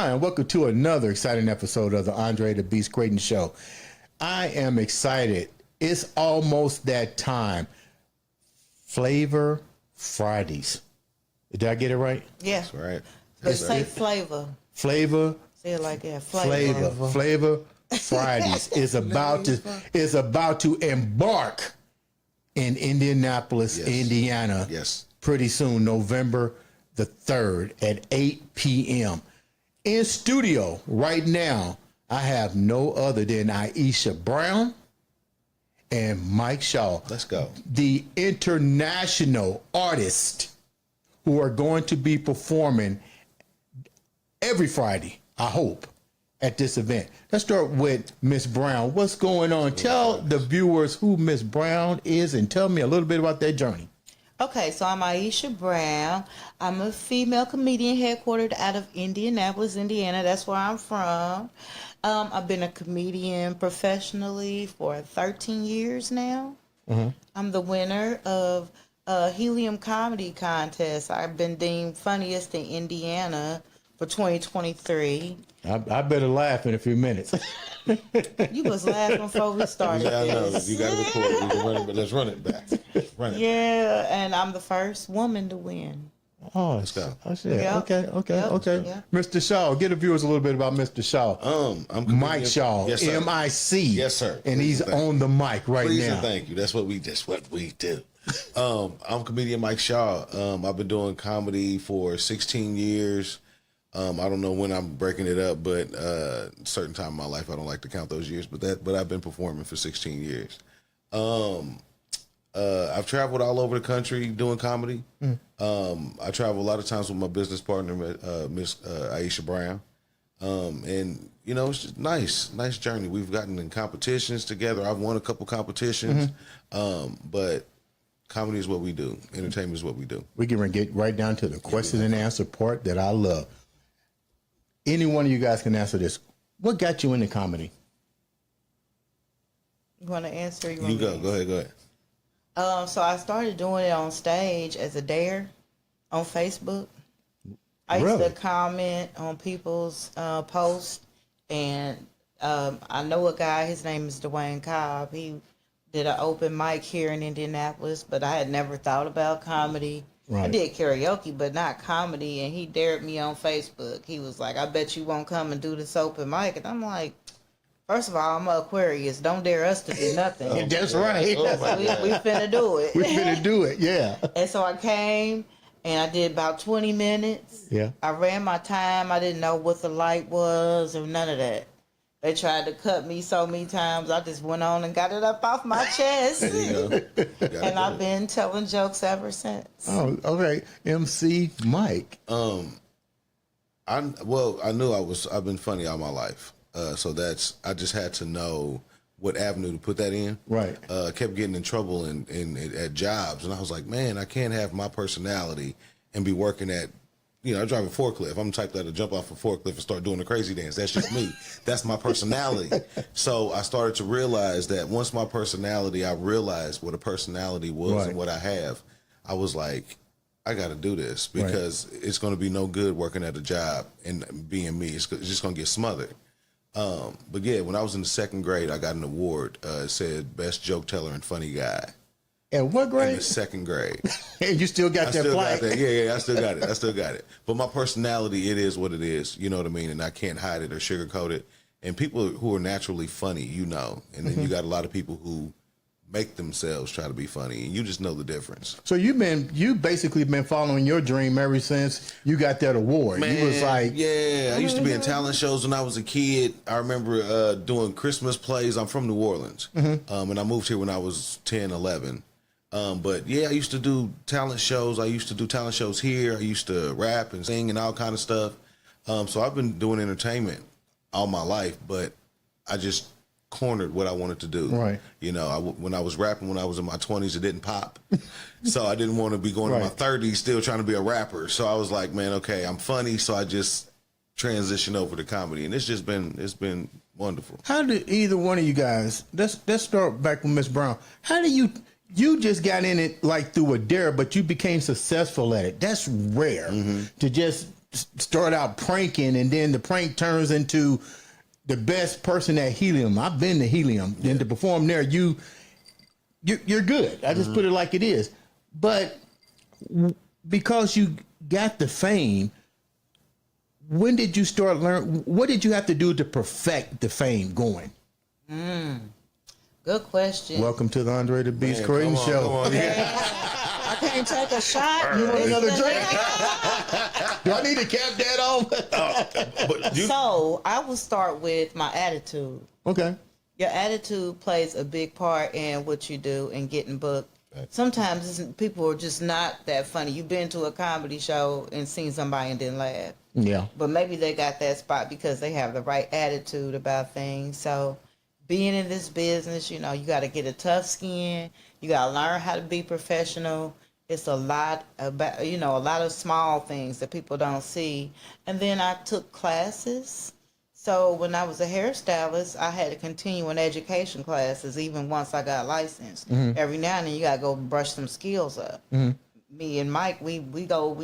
Hi, and welcome to another exciting episode of the Andre The Beast Crayton Show. I am excited. It's almost that time. Flavor Fridays. Did I get it right? Yeah. That's right. But say flavor. Flavor. Say it like that. Flavor Fridays is about to embark in Indianapolis, Yes. Indiana. Yes. Pretty soon, November the 3rd at 8 p.m. In studio right now, I have no other than Aisha Brown and Mic Shaw. Let's go. The international artists who are going to be performing every Friday, I hope, at this event. Let's start with Miss Brown. What's going on? Tell the viewers who Miss Brown is and tell me a little bit about their journey. Okay, so I'm Aisha Brown. I'm a female comedian headquartered out of Indianapolis, Indiana. That's where I'm from. I've been a comedian professionally for 13 years now. Mm-hmm. I'm the winner of a Helium Comedy Contest. I've been deemed funniest in Indiana for 2023. I better laugh in a few minutes. You was laughing before we started. Yeah, I know. this. You got to record. We can run it, but let's run it back. Run it. Yeah, and I'm the first woman to win. Oh, Let's go. Oh, shit. Yep. Okay. Yep. Mr. Shaw, get the viewers a little bit about Mr. Shaw. I'm Mic Shaw, Yes, sir. M-I-C. Yes, sir. And he's on the mic right Please now. and thank you. That's what we do. I'm comedian Mic Shaw. I've been doing comedy for 16 years. I don't know when I'm breaking it up, but certain time in my life I don't like to count those years. But I've been performing for 16 years. I've traveled all over the country doing comedy. I travel a lot of times with my business partner, Miss Aisha Brown. And you know, it's just nice journey. We've gotten in competitions together. I've won a couple competitions. But comedy is what we do. Entertainment is what we do. We're going to get right down to the question and answer part that I love. Any one of you guys can answer this. What got you into comedy? You want to answer? You go. Go ahead. So I started doing it on stage as a dare on Facebook. I used Really? to comment on people's posts, and I know a guy, his name is Dwayne Cobb. He did an open mic here in Indianapolis, but I had never thought about comedy. Right. I did karaoke, but not comedy, and he dared me on Facebook. He was like, I bet you won't come and do this open mic. And I'm like, first of all, I'm an Aquarius. Don't dare us to do nothing. That's right. We finna do it. We're finna do it, yeah. And so I came, and I did about 20 minutes. Yeah. I ran my time. I didn't know what the light was or none of that. They tried to cut me so many times. I just went on and got it up off my chest. There you go. And I've been telling jokes ever since. Oh, okay. MC Mike. I knew I've been funny all my life. So I just had to know what avenue to put that in. Right. Kept getting in trouble at jobs, and I was like, man, I can't have my personality and be working at, I drive a forklift. I'm the type that'll jump off a forklift and start doing the crazy dance. That's just me. That's my personality. So I started to realize that once I realized what a personality was Right. and what I have, I was like, I got to do this because it's going to be no good working at a job and being me. It's just going to get smothered. But yeah, when I was in the second grade, I got an award. It said best joke teller and funny guy. And what In grade? the second grade. And you still got that plaque? Yeah, I still got it. But my personality, it is what it is. You know what I mean? And I can't hide it or sugarcoat it. And people who are naturally funny, and then you got a lot of people who make themselves try to be funny, and you just know the difference. So you basically been following your dream ever since you got that award. Man, You was like, yeah, I used to be in talent shows when I was a kid. I remember doing Christmas plays. I'm from New Orleans, and I moved here when I was 10, 11. But yeah, I used to do talent shows. I used to do talent shows here. I used to rap and sing and all kind of stuff. So I've been doing entertainment all my life, but I just cornered what I wanted to do. Right. When I was rapping when I was in my 20s, it didn't pop. So I didn't want to be going to my 30s still trying to be a rapper. So I was like, man, okay, I'm funny. So I just transitioned over to comedy, and it's been wonderful. how did either one of you guys, let's start back with Miss Brown. How do you just got in it like through a dare, but you became successful at it? That's rare to just start out pranking, and then the prank turns into the best person at Helium. I've been to Helium, and to perform there, you're good. I just put it like it is. But because you got the fame, when did you start learning? What did you have to do to perfect the fame going? Good question. Welcome to the Andre The Beast Crayton Show. I can't take a shot. You want another drink? Do I need to cap that on? So I will start with my attitude. Okay. Your attitude plays a big part in what you do and getting booked. Sometimes people are just not that funny. You've been to a comedy show and seen somebody and didn't laugh. Yeah. But maybe they got that spot because they have the right attitude about things. So being in this business, you got to get a tough skin. You got to learn how to be professional. It's a lot about, a lot of small things that people don't see. And then I took classes. So when I was a hairstylist, I had to continue in education classes even once I got licensed. Every now and then you got to go brush some skills up. Me and Mike, we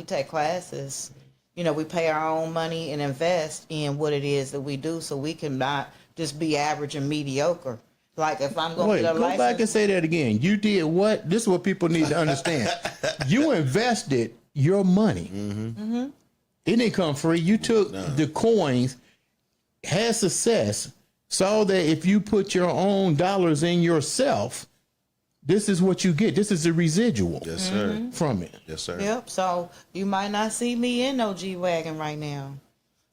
take classes. We pay our own money and invest in what it is that we do so we can not just be average and mediocre. Like if I'm going to get a license. Go back and say that again. You did what? This is what people need to understand. You invested your money. It didn't come free. You took the coins, had success, saw that if you put your own dollars in yourself, this is what you get. This is the residual from it. Yes, sir. Yep. So you might not see me in no G-Wagon right now.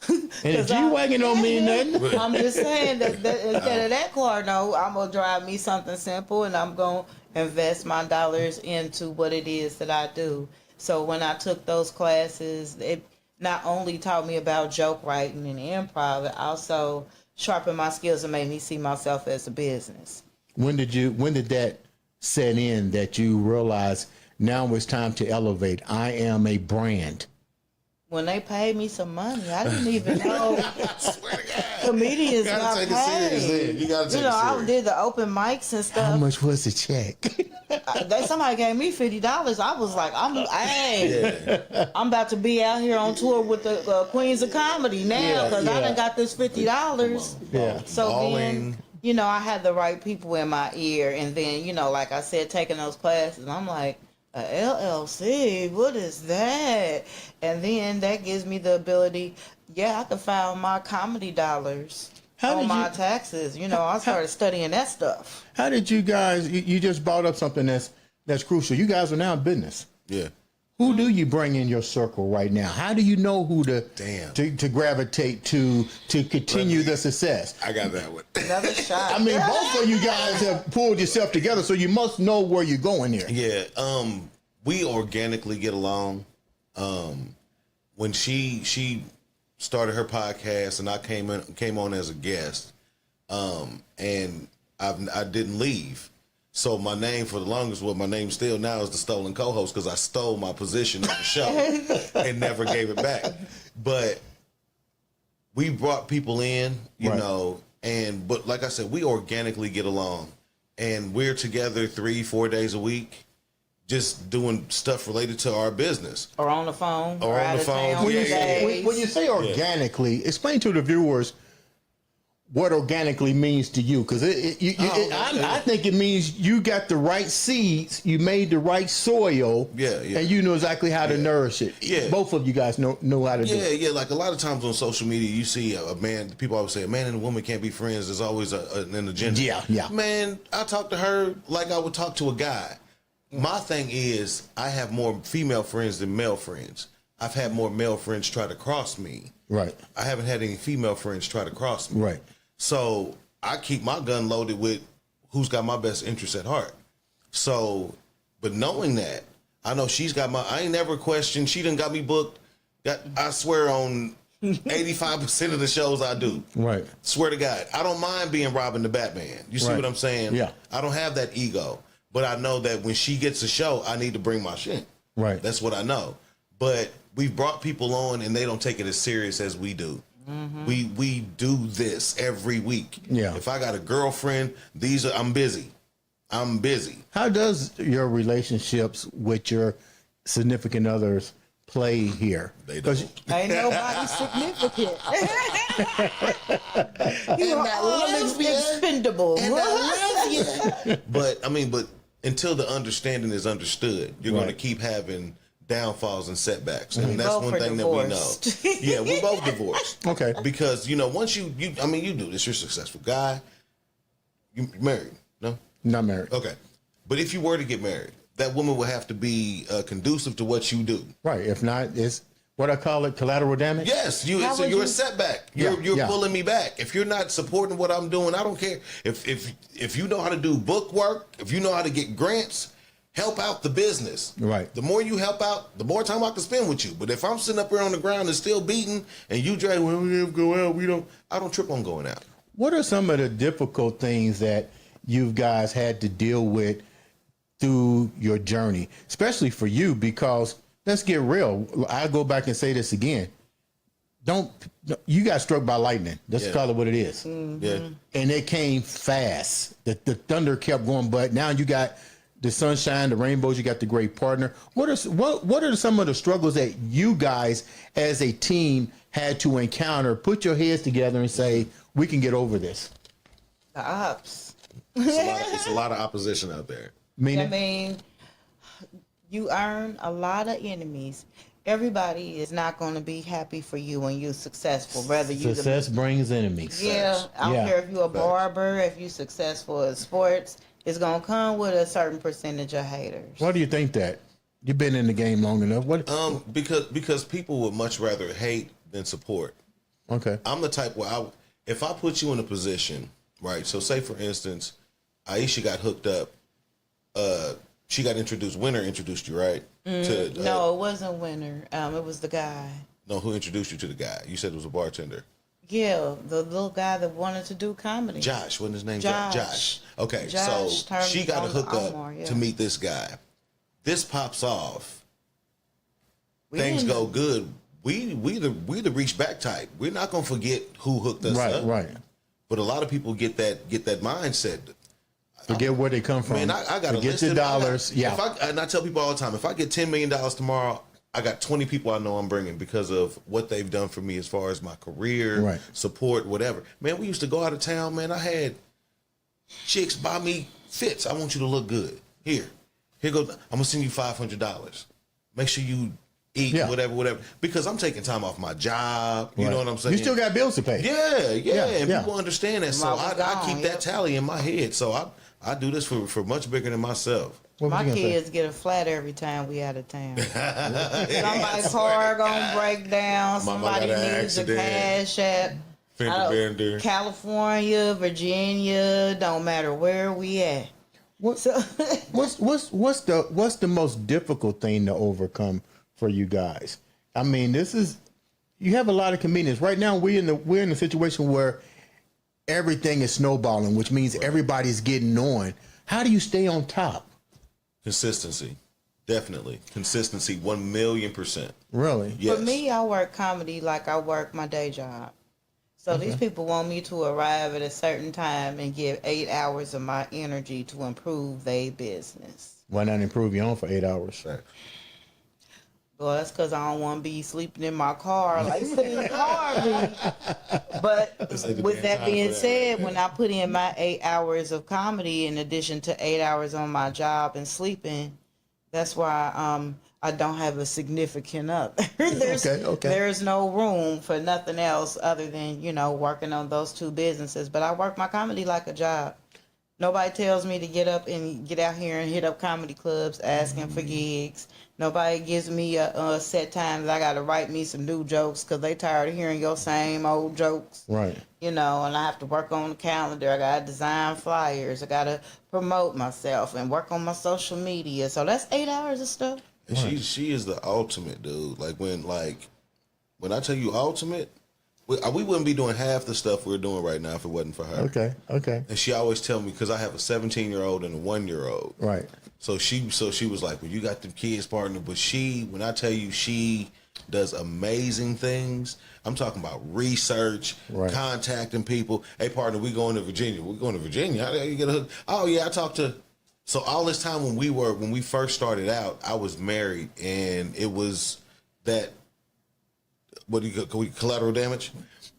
And the G-Wagon don't mean nothing. I'm just saying that instead of that car, no, I'm going to drive me something simple and I'm going to invest my dollars into what it is that I do. So when I took those classes, it not only taught me about joke writing and improv, it also sharpened my skills and made me see myself as a business. When did that set in that you realized now it's time to elevate? I am a brand. When they paid me some money, I didn't even know Swear to God. comedians got take paid. it serious then. You gotta take it I serious. did the open mics and stuff. How much was the check? Somebody gave me $50. I was like, I'm about to be out here on tour with the Queens of Comedy now because I done got this $50. Yeah. So Balling. then, I had the right people in my ear, and then, like I said, taking those classes, I'm like, a LLC, what is that? And then that gives me the ability, I can file my comedy dollars on my taxes. I started studying that stuff. How did you guys? You just brought up something that's crucial. You guys are now in business. Yeah. Who do you bring in your circle right now? How do you know who to gravitate to continue the success? I got that one. Another shot. I mean, both of you guys have pulled yourself together, so you must know where you're going here. Yeah. We organically get along. When she started her podcast and I came on as a guest, and I didn't leave. So my name for the longest, my name still now is the Stolen Co-Host because I stole my position on the show and never gave it back. But we brought people in, you know, but like I said, we organically get along, and we're together 3-4 days a week, just doing stuff related to our business. Or on the phone. Or on the phone. When you say organically, explain to the viewers what organically means to you, because I think it means you got the right seeds, you made the right soil, and you know exactly how to nourish it. Yeah, both of you guys know how to do it. Yeah. Like a lot of times on social media, you see a man. People always say a man and a woman can't be friends. There's always an agenda. Yeah. Man, I talk to her like I would talk to a guy. My thing is, I have more female friends than male friends. I've had more male friends try to cross me. Right. I haven't had any female friends try to cross me. Right. So I keep my gun loaded with who's got my best interest at heart. So, but knowing that, I know she's got I ain't never questioned. She done got me booked. I swear on 85% of the shows I do. Right. Swear to God. I don't mind being Robin the Batman. You see what I'm saying? Yeah. I don't have that ego. But I know that when she gets a show, I need to bring my shit. Right. That's what I know. But we've brought people on and they don't take it as serious as we do. Mm-hmm. We do this every week. Yeah. If I got a girlfriend, I'm busy. How does your relationships with your significant others play here? They 'Cause don't. Ain't nobody significant. You are I all love you. expendable. And I love you. But until the understanding is understood, you're going to Right. keep having downfalls and setbacks, and that's both one are thing divorced. that we know. Yeah, we're both divorced. Okay. Because once you do this, you're a successful guy. You married? No. Not married. Okay, but if you were to get married, that woman would have to be conducive to what you do. Right. If not, it's what I call it, collateral damage. Yes, How so would you're you- a setback. Yeah, You're yeah. pulling me back. If you're not supporting what I'm doing, I don't care. If you know how to do book work, if you know how to get grants, help out the business. Right. The more you help out, the more time I can spend with you. But if I'm sitting up here on the ground and still beating, and you drag, well, we never go out. I don't trip on going out. What are some of the difficult things that you guys had to deal with through your journey, especially for you? Because let's get real. I go back and say this again. You got struck by lightning. Let's Yeah. call it what it is. Yeah. And it came fast. The thunder kept going, but now you got the sunshine, the rainbows. You got the great partner. What are some of the struggles that you guys, as a team, had to encounter? Put your heads together and say, we can get over this. The ops. It's a lot of opposition out there. Meaning, I mean, you earn a lot of enemies. Everybody is not going to be happy for you when you're successful. Whether you success brings enemies. yeah, I don't Yeah. care if you're a barber, if you're successful in sports, it's going to come with a certain percentage of haters. Why do you think that? You've been in the game long enough. What? Because people would much rather hate than support. Okay. I'm the type where if I put you in a position, right? So say for instance, Aisha got hooked up. She got introduced. Winner introduced you, right? No, it wasn't Winter. It was the guy. No, who introduced you to the guy? You said it was a bartender. Yeah, the little guy that wanted to do comedy. Josh, wasn't his name? Josh. Okay, Josh so turned she got a on hookup Omar, yeah. to meet this guy. This pops off. We Things didn't- go good. We the reach back type. We're not gonna forget who hooked us Right. up. Right. But a lot of people get that mindset. Forget where they come from. Man, I got to Forget the dollars. Yeah. And I tell people all the time, if I get $10 million tomorrow, I got 20 people I know I'm bringing because of what they've done for me as far as my career, Right. support, whatever. Man, we used to go out of town, man. I had chicks buy me fits. I want you to look good. Here goes. I'm going to send you $500. Make sure you eat, Yeah. whatever. Because I'm taking time off my job. You Right. know what I'm saying? You still got bills to pay. Yeah, and yeah. people understand that. So Mom was I gone, keep yep. that tally in my head. So I do this for much bigger than myself. What was My you gonna say? kids get a flat every time we out of town. Somebody's car gonna break down. Mama Somebody got an needs a accident. cash app. Fender I don't- bender. California, Virginia, don't matter where we at. What, So what's the most difficult thing to overcome for you guys? I mean, you have a lot of comedians right now. We're in a situation where everything is snowballing, which means everybody's getting on. How do you stay on top? Consistency. Definitely. Consistency, 1,000,000%. Really? Yes. for me, I work comedy like I work my day job. So these people want me to arrive at a certain time and give 8 hours of my energy to improve their business. Why not improve your own for 8 hours? Right. Well, that's because I don't want to be sleeping in my car like Steve Harvey. But like the with damn that time being for that. said, when I put in my 8 hours of comedy in addition to 8 hours on my job and sleeping, that's why I don't have a significant other. Okay. There's no room for nothing else other than, working on those two businesses. But I work my comedy like a job. Nobody tells me to get up and get out here and hit up comedy clubs asking for gigs. Nobody gives me a set time that I got to write me some new jokes because they tired of hearing your same old jokes. Right. And I have to work on the calendar. I got to design flyers. I got to promote myself and work on my social media. So that's 8 hours of stuff. And she is the ultimate, dude. When I tell you ultimate, we wouldn't be doing half the stuff we're doing right now if it wasn't for her. Okay. And she always tell me, because I have a 17-year-old and a 1-year-old. Right. So she was like, well, you got the kids partner, but when I tell you she does amazing things, I'm talking about research, Right. contacting people. Hey, partner, we going to Virginia. We're going to Virginia. How do you get a hook? Oh yeah, I talked to. So all this time when we first started out, I was married, and it was that collateral damage.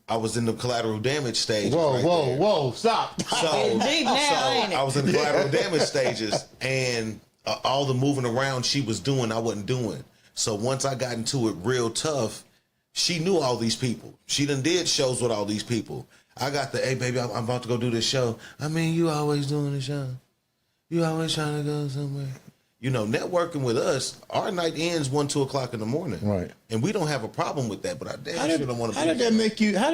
I was in the collateral damage stages. Whoa, stop. So, Deep now, ain't it? I was in the collateral damage stages, and all the moving around she was doing, I wasn't doing. So once I got into it real tough, she knew all these people. She done did shows with all these people. I got the, hey, baby, I'm about to go do this show. I mean, you always doing the show. You always trying to go somewhere. You know, networking with us, our night ends 1, 2 o'clock in the morning. Right. And we don't have a problem with that, but I damn sure don't want to. How did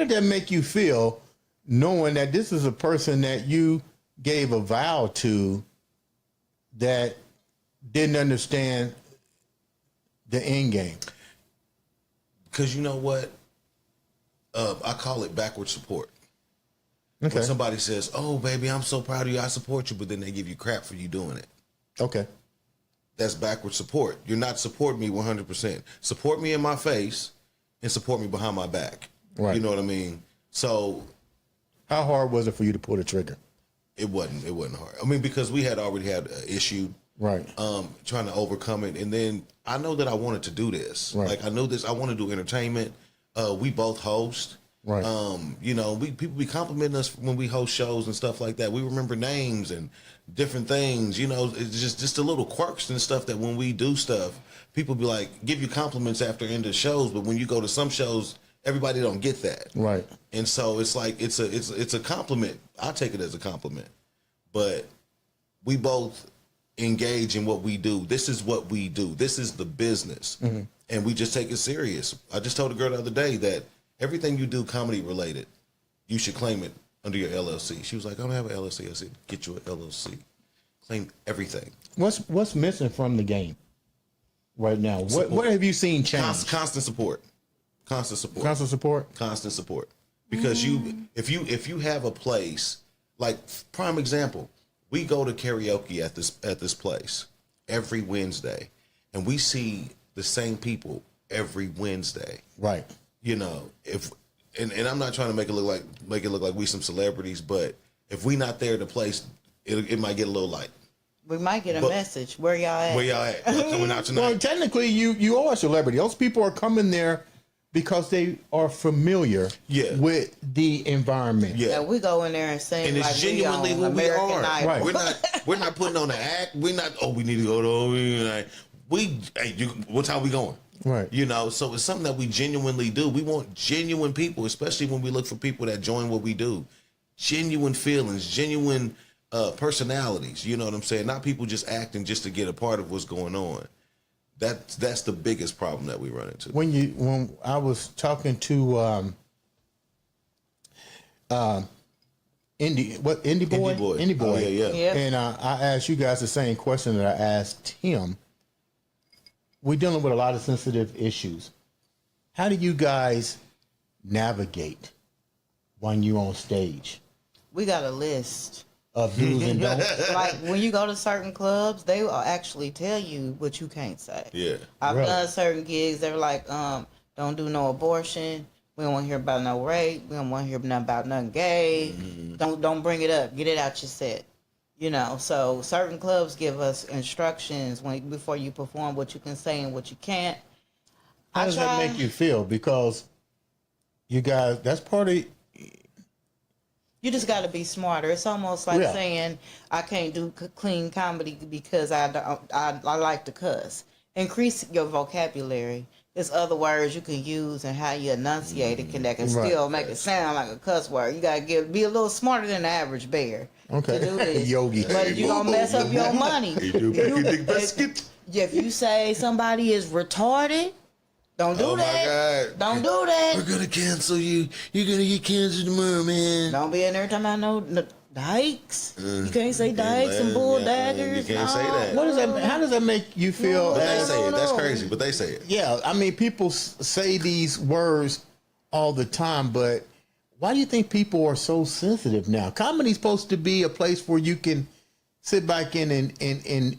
that make you feel, knowing that this is a person that you gave a vow to that didn't understand the end game? Because you know what? I call it backward support. Okay. When somebody says, oh, baby, I'm so proud of you, I support you, but then they give you crap for you doing it. Okay. That's backward support. You're not supporting me 100%. Support me in my face and support me behind my back. Right. You know what I mean? So how hard was it for you to pull the trigger? It wasn't hard. I mean, because we had already had an issue. Right. Trying to overcome it. And then I know that I wanted to do this. Right. Like I know this, I want to do entertainment. We both host. Right. You know, people be complimenting us when we host shows and stuff like that. We remember names and different things. You know, it's just the little quirks and stuff that when we do stuff, people be like, give you compliments after end of shows. But when you go to some shows, everybody don't get that. Right. And so it's like it's a compliment. I take it as a compliment. But we both engage in what we do. This is what we do. This is the business. Mm-hmm. And we just take it serious. I just told a girl the other day that everything you do comedy related, you should claim it under your LLC. She was like, I don't have an LLC. I said, get you an LLC. Claim everything. What's missing from the game right now? What have you seen change? Constant support. Constant support. Constant support? Constant support. Because if you have a place, like prime example, we go to karaoke at this place every Wednesday, and we see the same people every Wednesday. Right. You know, and I'm not trying to make it look like we some celebrities, but if we not there at the place, it might get a little light. We might get a message. Where y'all at? Where y'all at? Coming out tonight. Well, technically, you are a celebrity. Those people are coming there because they are familiar with the environment. Yeah, we go in there and sing, and it's like genuinely who American we are. Idol. Right. We're not putting on an act. We're not. Oh, we need to go to. What time we going? Right. You know, so it's something that we genuinely do. We want genuine people, especially when we look for people that join what we do. Genuine feelings, genuine personalities. You know what I'm saying? Not people just acting just to get a part of what's going on. That's the biggest problem that we run into. When I was talking to Indie Boy? Indie Boy. Oh, yeah. And I asked you guys the same question that I asked him. We're dealing with a lot of sensitive issues. How do you guys navigate when you're on stage? We got a list of do's and don'ts. Like when you go to certain clubs, they will actually tell you what you can't say. Yeah. I've done certain gigs. They're like, don't do no abortion. We don't want to hear about no rape. We don't want to hear nothing about nothing gay. Mm-hmm. Don't bring it up. Get it out your set. You know, so certain clubs give us instructions before you perform what you can say and what you can't. How does that make you feel? Because you guys, that's part of. You just got to be smarter. It's almost like saying I can't do clean comedy because I like to cuss. Increase your vocabulary. There's other words you can use and how you enunciate it that can still make it sound like a cuss word. You got to be a little smarter than the average bear. Okay. To do this. Yogi. But you don't mess up your money. If you say somebody is retarded, don't do that. Don't do that. We're gonna cancel you. You're gonna get canceled tomorrow, man. Don't be in there talking about no dykes. You can't say dykes and bull daggers. You can't say that. What does that? How does that make you feel? But they say it. That's crazy. But they say it. Yeah, I mean, people say these words all the time, but why do you think people are so sensitive now? Comedy's supposed to be a place where you can sit back in and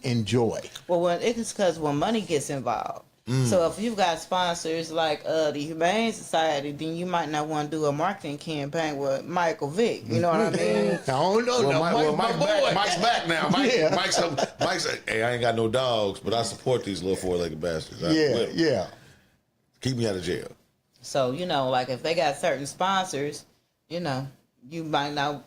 enjoy. Well, it's because when money gets involved. So if you've got sponsors like the Humane Society, then you might not want to do a marketing campaign with Michael Vick. You know what I mean? I don't know. Mike's back now. Mike's hey, I ain't got no dogs, but I support these little four-legged bastards. Yeah. Keep me out of jail. So, like if they got certain sponsors, you might not.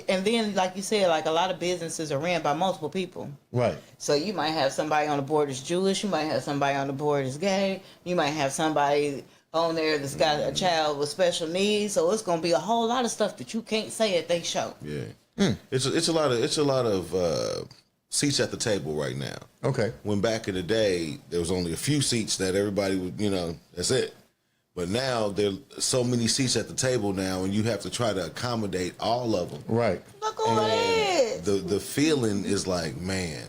And then, like you said, like a lot of businesses are ran by multiple people. Right. So you might have somebody on the board that's Jewish. You might have somebody on the board that's gay. You might have somebody on there that's got a child with special needs. So it's going to be a whole lot of stuff that you can't say at they show. Yeah. It's a lot of seats at the table right now. Okay. When back in the day, there was only a few seats that everybody would, that's it. But now there's so many seats at the table now, and you have to try to accommodate all of them. Right. Look on it. The feeling is like, man,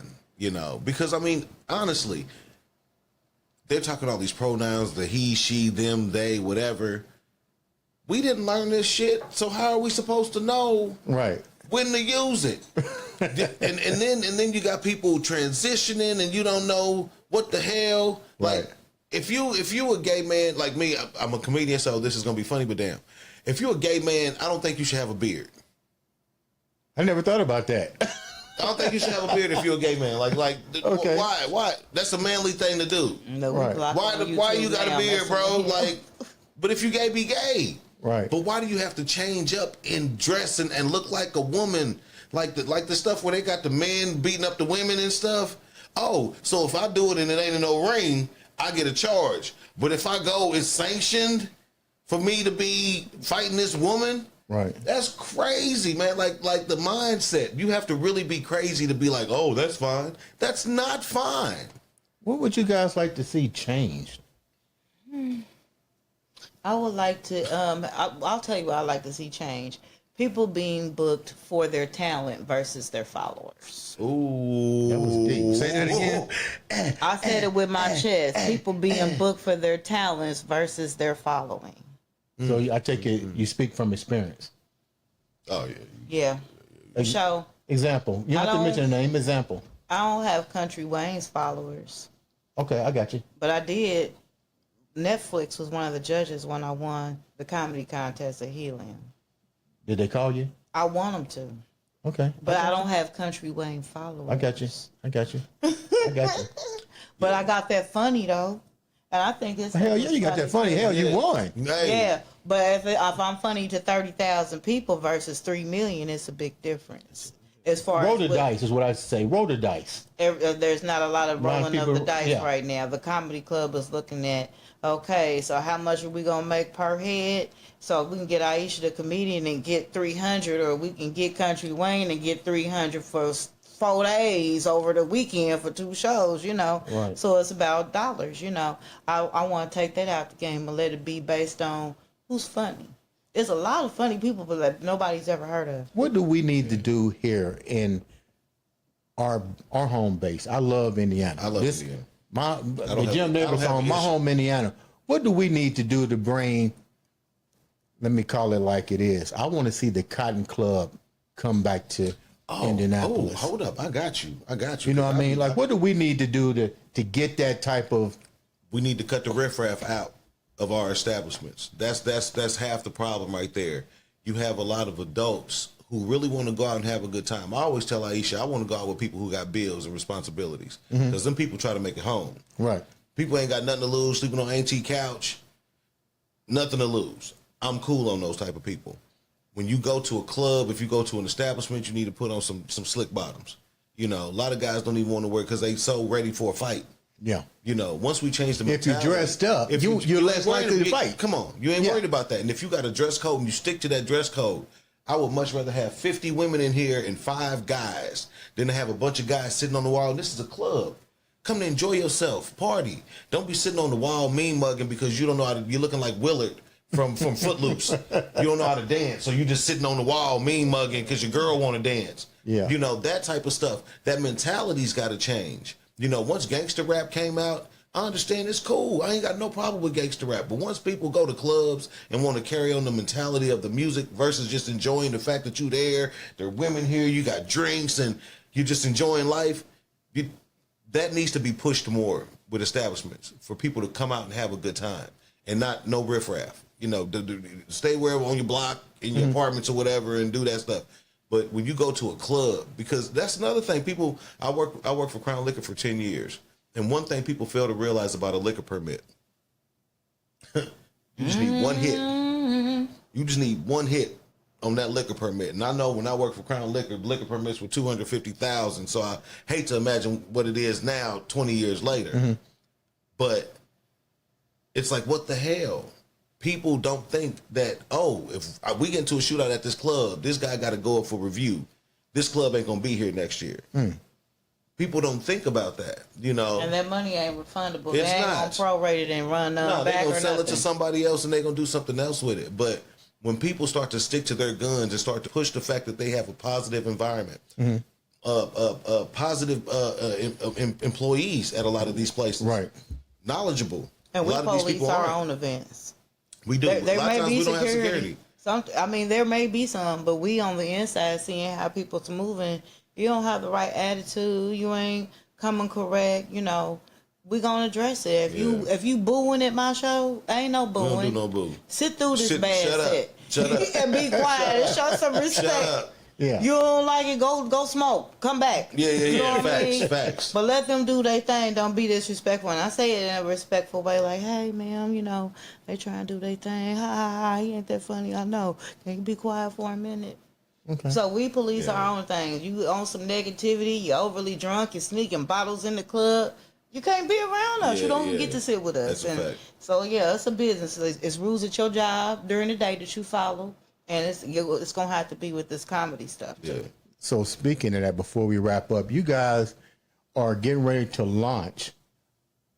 because I mean, honestly, they're talking all these pronouns, the he, she, them, they, whatever. We didn't learn this shit, so how are we supposed to know Right. when to use it? and then you got people transitioning, and you don't know what the hell. Right. Like, if you a gay man like me, I'm a comedian, so this is gonna be funny, but damn, if you're a gay man, I don't think you should have a beard. I never thought about that. I don't think you should have a beard if you're a gay man. Like, Okay. why? That's a manly thing to do. No, Right. Why you got a beard, bro? Like, but if you gay, be gay. Right. But why do you have to change up in dress and look like a woman? Like the stuff where they got the men beating up the women and stuff. Oh, so if I do it and it ain't in no ring, I get a charge. But if I go, it's sanctioned for me to be fighting this woman. Right. That's crazy, man. Like the mindset. You have to really be crazy to be like, oh, that's fine. That's not fine. What would you guys like to see changed? I would like to. I'll tell you what I like to see change. People being booked for their talent versus their followers. Ooh. That was deep. Say that again. I said it with my chest. People being booked for their talents versus their following. So I take it you speak from experience. Oh Yeah. So Example. You I don't have to don't- mention a name. Example. I don't have Country Wayne's followers, Okay, I got you. but I did. Netflix was one of the judges when I won the comedy contest at Helium. Did they call you? I want them to, Okay. but I don't have Country Wayne followers. I got you. I got you. I got you. But I got that funny though, and I think it's Hell yeah, you got that funny. Hell, you won. Hey. Yeah, but if I'm funny to 30,000 people versus 3 million, it's a big difference. As far Roll as the what- dice is what I say. Roll the dice. there's not a lot of Lot of rolling of people- the dice yeah. right now. The comedy club is looking at, okay, so how much are we gonna make per head? So if we can get Aisha the comedian and get 300, or we can get Country Wayne and get 300 for 4 days over the weekend for 2 shows, Right. So it's about dollars, I want to take that out the game and let it be based on who's funny. There's a lot of funny people that nobody's ever heard of. What do we need to do here in our home base? I love Indiana. I love Indiana. The Jim I don't Neighbors have home, an my issue. home, Indiana. What do we need to do to bring? Let me call it like it is. I want to see the Cotton Club come back to Indianapolis. Oh, hold up. I got you. You know what I mean? Like, what do we need to do to get that type of? We need to cut the riffraff out of our establishments. That's half the problem right there. You have a lot of adults who really want to go out and have a good time. I always tell Aisha, I want to go out with people who got bills and responsibilities, because them people try to make it home. Right. People ain't got nothing to lose, sleeping on auntie couch, nothing to lose. I'm cool on those type of people. When you go to a club, if you go to an establishment, you need to put on some slick bottoms. A lot of guys don't even want to wear because they so ready for a fight. Yeah. Once we change the If you mentality, dressed up, you're ain't less worried likely to about- fight. Come on, you ain't Yeah. worried about that. And if you got a dress code and you stick to that dress code, I would much rather have 50 women in here and 5 guys than to have a bunch of guys sitting on the wall. This is a club. Come to enjoy yourself, party. Don't be sitting on the wall mean mugging because you don't know how to. You're looking like Willard from Footloose. You don't know how to dance, so you just sitting on the wall mean mugging because your girl want to dance. Yeah. That type of stuff. That mentality's got to change. Once gangster rap came out, I understand it's cool. I ain't got no problem with gangster rap. But once people go to clubs and want to carry on the mentality of the music versus just enjoying the fact that you there are women here, you got drinks, and you're just enjoying life, that needs to be pushed more with establishments for people to come out and have a good time and not no riffraff. Stay wherever on your block, in your apartments or whatever, and do that stuff. But when you go to a club, because that's another thing, I work for Crown Liquor for 10 years. And one thing people fail to realize about a liquor permit, You just need one hit. You just need one hit on that liquor permit. And I know when I worked for Crown liquor permits were $250,000. So I hate to imagine what it is now, 20 years later. But it's like, what the hell? People don't think that, oh, if we get into a shootout at this club, this guy got to go up for review. This club ain't gonna be here next year. People don't think about that, you know. And that money ain't refundable. It's they ain't not. gonna prorate it and run No, back they're gonna or sell nothing. it to somebody else and they're gonna do something else with it. But when people start to stick to their guns and start to push the fact that they have a positive environment, positive employees at a lot of these places, Right. knowledgeable. And a we lot of these police people our aren't. own events. We do. There a lot may of times be we don't have security. security. There may be some, but we on the inside seeing how people's moving. You don't have the right attitude. You ain't coming correct. You know, we gonna address it. If you booing at my show, ain't no We booing. don't do no boo. Sit through this Shut bad up. set. Shut up. And be quiet and show some respect. Shut up. Yeah. You don't like it, go smoke. Come back. Yeah. You know what I mean? Facts. But let them do their thing. Don't be disrespectful. And I say it in a respectful way, like, hey, ma'am, you know, they trying to do their thing. Ha, ha, ha. He ain't that funny. I know. Can you be quiet for a minute? Okay. So we police our own things. You on some negativity, you're overly drunk, you're sneaking bottles in the club. You can't be around us. You don't get to sit with us. That's a fact. So, yeah, it's a business. It's rules at your job during the day that you follow. And it's going to have to be with this comedy stuff, too. Yeah. So speaking of that, before we wrap up, you guys are getting ready to launch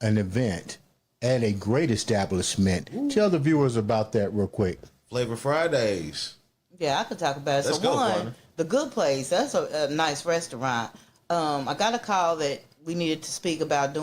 an event at a great establishment. Ooh. Tell the viewers about that real quick. Flavor Fridays. Yeah, I could talk about it. Let's So go, one, partner. The Good Place, that's a nice restaurant. I got a call that we needed to speak about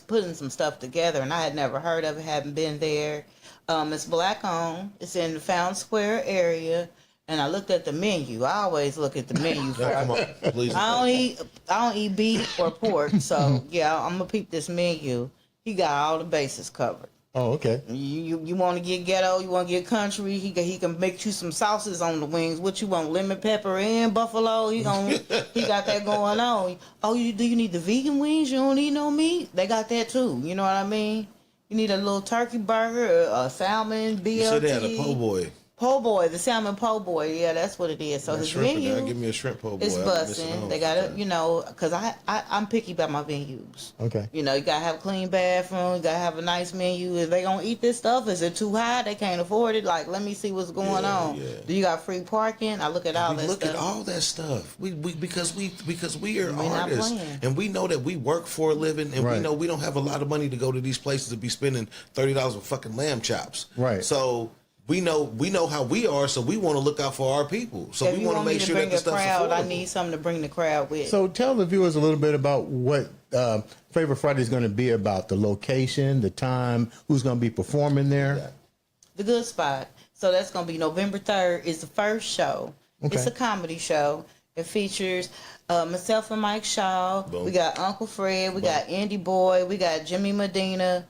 putting some stuff together, and I had never heard of it, hadn't been there. It's black owned. It's in the Fountain Square area. And I looked at the menu. I always look at the menu first. Come on, please. I don't eat beef or pork, so yeah, I'm gonna peep this menu. He got all the bases covered. Oh, okay. You want to get ghetto? You want to get country? He can make you some sauces on the wings. What you want? Lemon pepper and buffalo? He got that going on. Oh, do you need the vegan wings? You don't need no meat? They got that too. You know what I mean? You need a little turkey burger, a salmon, BLT. You said they had a po' boy. Po' boy, the salmon po' boy. Yeah, that's what it is. So his menu, give me a shrimp po' boy. it's busting. They got to, because I'm picky about my venues. Okay. You got to have a clean bathroom. You got to have a nice menu. If they going to eat this stuff, is it too high? They can't afford it. Like, let me see what's going on. Yeah. Do you got free parking? I look at all that stuff. Look at all that stuff. Because we are We're not artists, playing. and we know that we work for a living, and Right. we know we don't have a lot of money to go to these places to be spending $30 for fucking lamb chops. Right. So we know how we are, so we want to look out for our people. So If we you want to want me make to sure that bring the a stuff's crowd, I affordable. need something to bring the crowd with. So tell the viewers a little bit about what Flavor Friday is going to be about, the location, the time, who's going to be performing there. The Good Spot. So that's going to be November 3rd is the first show. Okay. It's a comedy show. It features myself and Mike Shaw. Boom. We got Uncle Fred. We got Andy Boy. We got Jimmy Medina.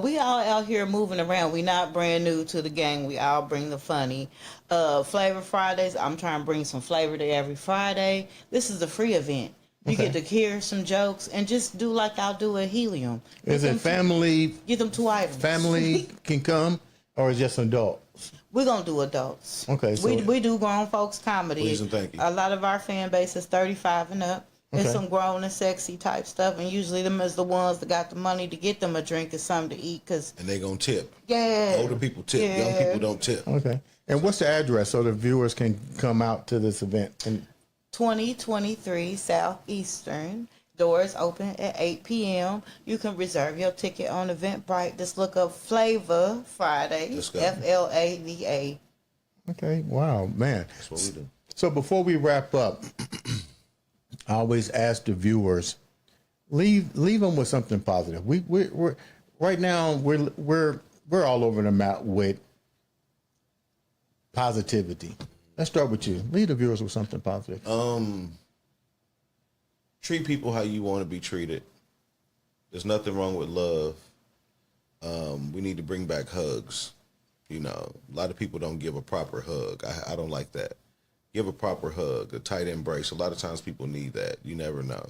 We all out here moving around. We not brand new to the gang. We all bring the funny. Flavor Fridays. I'm trying to bring some flavor to every Friday. This is a free event. You Okay. get to hear some jokes and just do like I'll do at Helium. Is it family? Get them 2 items. Family can come, or is it just adults? We're going to do adults. Okay, so- we do grown folks comedy. Please and thank you. A lot of our fan base is 35 and up. And Okay. some grown and sexy type stuff. And usually them is the ones that got the money to get them a drink or something to eat. Because, And they gonna tip. yeah. Older people tip. Young Yeah. people don't tip. Okay. And what's the address so the viewers can come out to this event? And 2023 Southeastern. Doors open at 8 p.m. You can reserve your ticket on Eventbrite. Just look up Flavor Friday. Let's go. FLAVA. okay, wow, man. That's what we do. So before we wrap up, I always ask the viewers, leave them with something positive. We're right now we're all over the map with positivity. Let's start with you. Leave the viewers with something positive. Treat people how you want to be treated. There's nothing wrong with love. We need to bring back hugs. A lot of people don't give a proper hug. I don't like that. Give a proper hug, a tight embrace. A lot of times people need that. You never know.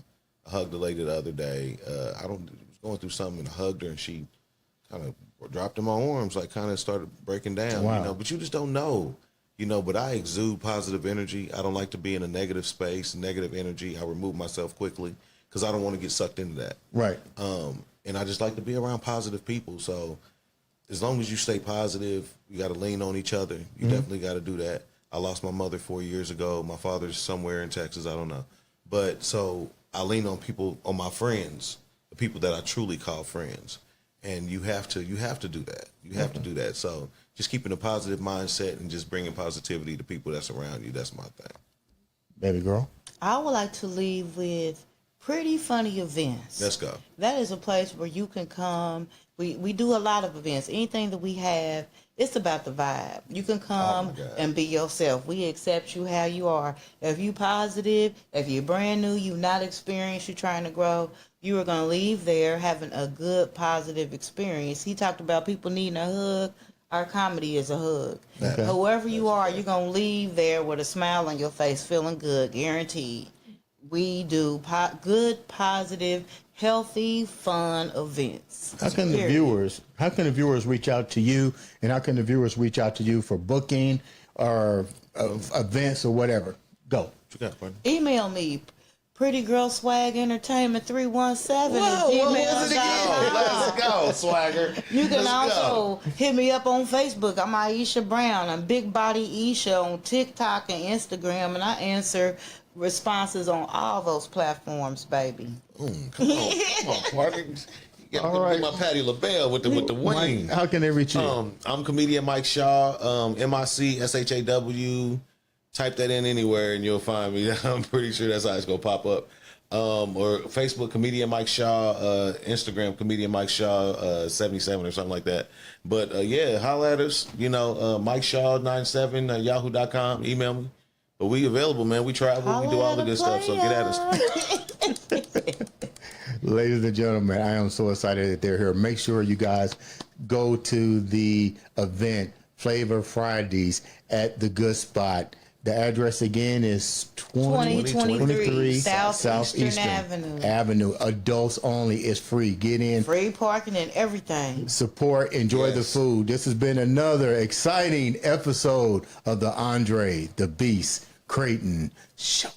I hugged a lady the other day. I was going through something and I hugged her and she kind of dropped in my arms, like kind of started breaking down. Wow. You know, but you just don't know. You know, but I exude positive energy. I don't like to be in a negative space, negative energy. I remove myself quickly because I don't want to get sucked into that. Right. And I just like to be around positive people. So as long as you stay positive, you got to lean on each other. You definitely got to do that. I lost my mother 4 years ago. My father's somewhere in Texas. I don't know. But so I lean on people, on my friends, the people that I truly call friends. And you have to do that. You have to do that. So just keeping a positive mindset and just bringing positivity to people that's around you. That's my thing. Baby girl. I would like to leave with Pretty Funny Events. Let's go. That is a place where you can come. We do a lot of events. Anything that we have, it's about the vibe. You can come and be yourself. We accept you how you are. If you positive, if you're brand new, you've not experienced, you're trying to grow, you are going to leave there having a good, positive experience. He talked about people needing a hug. Our comedy is a hug. Okay. Whoever you are, you're going to leave there with a smile on your face, feeling good, guaranteed. We do good, positive, healthy, fun events. How can the viewers reach out to you, and how can the viewers reach out to you for booking or events or whatever? Go. What you got, partner? Email me, prettygirlswagentertainment317 at gmail.com. Let's go, swagger. You can Let's also go. hit me up on Facebook. I'm Aisha Brown. I'm Big Body Isha on TikTok and Instagram, and I answer responses on all those platforms, baby. Come on, partner. You got All right. my Patti LaBelle with the wing. How can they reach you? I'm comedian Mike Shaw, MICSHAW. Type that in anywhere and you'll find me. I'm pretty sure that's how it's gonna pop up. Or Facebook comedian Mike Shaw, Instagram comedian Mike Shaw 77 or something like that. But yeah, holla at us. You know, Mike Shaw 97 yahoo.com. Email me. But we available, man. We travel. We do all the good stuff. So get at us. Ladies and gentlemen, I am so excited that they're here. Make sure you guys go to the event, Flavor Fridays, at the Good Spot. The address again is 2023 Southeastern Avenue. Adults only. It's free. Get in. Free parking and everything. Support. Enjoy the food. This has been another exciting episode of the Andre The Beast Crayton Show.